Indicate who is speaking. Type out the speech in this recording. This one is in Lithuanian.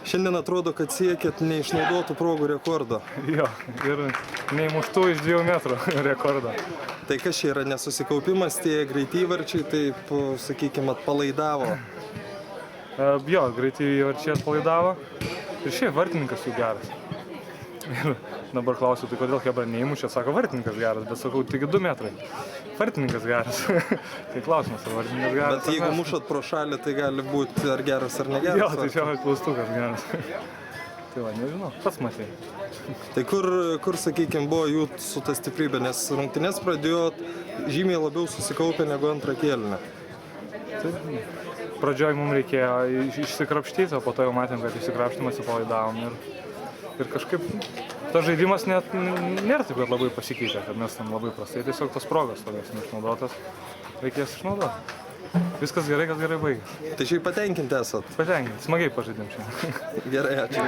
Speaker 1: Šiandien atrodo, kad siekėt neišnaudotų progų rekordo.
Speaker 2: Jo, ir neįmuštų iš 2 metrų rekordą.
Speaker 1: Tai kas čia yra nesusikaupimas, tie greiti įvarčiai, taip, sakykime, atpalaidavo.
Speaker 2: Jo, greiti įvarčiai atpalaidavo. Ir šiaip vartininkas jų geras. Ir dabar klausiu, tai kodėl Hebra neįmušė, sako, vartininkas geras, bet sakau, taigi 2 metrai. Vartininkas geras. Tai klausimas, ar vartininkas geras.
Speaker 1: Bet jeigu mušat pro šalį, tai gali būti ar geras, ar negeras.
Speaker 2: Jo, tai čia klaustukas geras. Tai va, nežinau, pats matei.
Speaker 1: Tai kur sakykime, buvo jų su ta stiprybė, nes rungtynes pradėjot žymiai labiau susikaupę negu antrą kėlinę.
Speaker 2: Tai pradžioj mums reikėjo išsikrapštyti, o po to jau matėm, kad išsikrapštimas įpalaidavom. Ir kažkaip tas žaidimas net nėra taip, kad labai pasikeitė, kad mes tam labai prastai. Tiesiog tos progos tokios neišnaudotas, reikės išnaudoti. Viskas gerai, kas gerai baigės.
Speaker 1: Tai šiaip patenkinti esat?
Speaker 2: Patenkinti, smagiai pažaidėm šiandien.
Speaker 1: Gerai, ačiū.